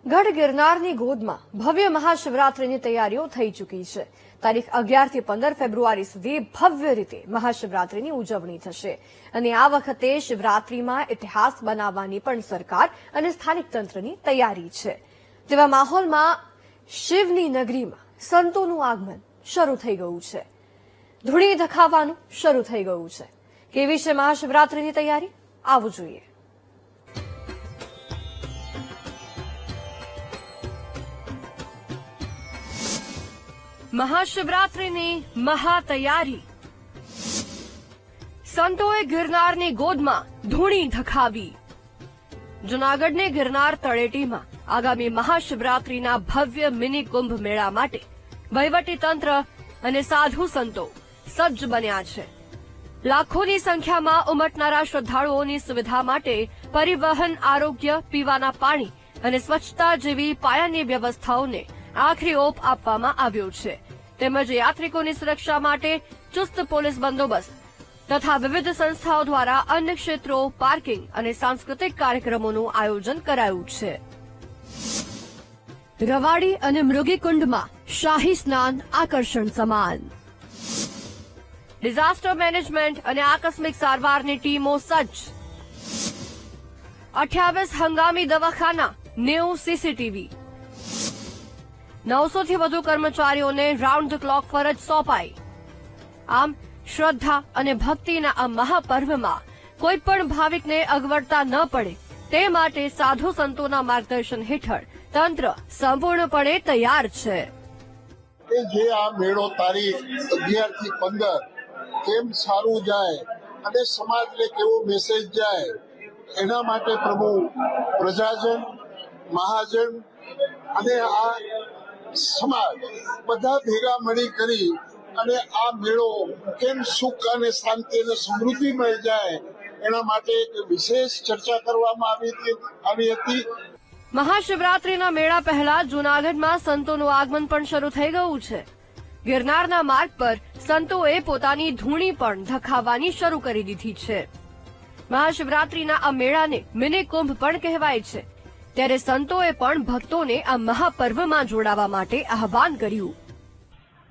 ગઢ ગિરનારની ગોદમાં ભવ્ય મહાશિવરાત્રીની તૈયારીઓ થઈ ચૂકી છે। તારીખ 11 થી 15 ફેબ્રુઆરી સુધી ભવ્ય રીતે મહાશિવરાત્રીની ઉજવણી થશે અને આ વખતે શિવરાત્રીમાં ઇતિહાસ બનાવવાની પણ સરકાર અને સ્થાનિક તંત્રની તૈયારી છે। તેવા માહોલમાં શિવની નગરીમાં સંતોનું આગમન શરૂ થઈ ગયું છે। ધૂણી ધખાવવાનું શરૂ થઈ ગયું છે। કેવી છે મહાશિવરાત્રીની તૈયારી? આવું જોઈએ। મહાશિવરાત્રીની મહાતૈયારી। સંતોએ ગિરનારની ગોદમાં ધૂણી ધખાવી। જૂનાગઢની ગિરનાર તળેટીમાં આગામી મહાશિવરાત્રીના ભવ્ય મિની કુંભ મેળા માટે વહીવટીતંત્ર અને સાધુ સંતો સજ્જ બન્યા છે। લાખોની સંખ્યામાં ઉમટનારા શ્રદ્ધાળુઓની સુવિધા માટે પરિવહન, આરોગ્ય, પીવાના પાણી અને સ્વચ્છતા જેવી પાયાની વ્યવસ્થાઓને આખરી ઓપ આપવામાં આવ્યો છે। તેમજ યાત્રિકોની સુરક્ષા માટે ચુસ્ત પોલીસ બંદોબસ્ત તથા વિવિધ સંસ્થાઓ દ્વારા અન્ય ક્ષેત્રો, પાર્કિંગ અને સાંસ્કૃતિક કાર્યક્રમોનું આયોજન કરાયું છે। રવાડી અને મૃગીકુંડમાં શાહી સ્નાન આકર્ષણ સમાન। ડિઝાસ્ટર મેનેજમેન્ટ અને આકસ્મિક સારવારની ટીમો સજ્જ। 28 હંગામી દવાખાના, 90 સીસીટીવી। 900 થી વધુ કર્મચારીઓને રાઉન્ડ ધ ક્લોક ફરજ સોંપાઈ। આમ શ્રદ્ધા અને ભક્તિના આ મહાપર્વમાં કોઈ પણ ભાવિકને અગવડતા ન પડે તે માટે સાધુ સંતોના માર્ગદર્શન હેઠળ તંત્ર સંપૂર્ણપણે તૈયાર છે। જે આ મેળો તારીખ 11 થી 15 કેમ સારું જાય અને સમાજને કેવો મેસેજ જાય એના માટે પ્રભુ પ્રજાજન, મહાજન અને આ સમાજ બધા ભેગા મળી કરી અને આ મેળો કેમ સુખ અને શાંતિ અને સમૃદ્ધિમય જાય એના માટે એક વિશેષ ચર્ચા કરવામાં આવી હતી। મહાશિવરાત્રીના મેળા પહેલા જૂનાગઢમાં સંતોનું આગમન પણ શરૂ થઈ ગયું છે। ગિરનારના માર્ગ પર સંતોએ પોતાની ધૂણી પણ ધખાવવાની શરૂ કરી દીધી છે। મહાશિવરાત્રીના આ મેળાને મિની કુંભ પણ કહેવાય છે, ત્યારે સંતોએ પણ ભક્તોને આ મહાપર્વમાં જોડાવા માટે આહવાન કર્યું।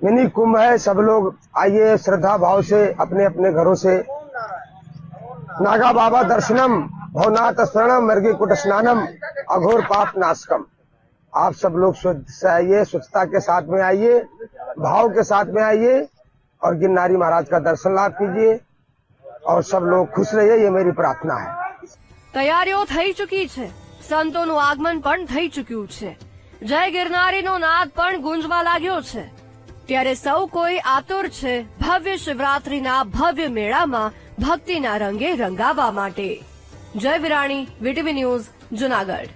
मिनी कुंभ है, सब लोग आइए श्रद्धा भाव से अपने अपने घरों से। नागा बाबा दर्शनम, भवनाथ स्मरणम, मृगीकुट स्नानम, अघोर पाप नाशकम। आप सब लोग शुद्ध से आइए, स्वच्छता के साथ में आइए, भाव के साथ में आइए और गिरनारी महाराज का दर्शन लाभ कीजिए और सब लोग खुश रहिए, ये मेरी प्रार्थना है। તૈયારીઓ થઈ ચૂકી છે, સંતોનું આગમન પણ થઈ ચૂક્યું છે। જય ગિરનારીનો નાદ પણ ગુંજવા લાગ્યો છે, ત્યારે સૌ કોઈ આતુર છે ભવ્ય શિવરાત્રીના ભવ્ય મેળામાં ભક્તિના રંગે રંગાવા માટે। જય વિરાણી, વીટીવી ન્યૂઝ, જૂનાગઢ।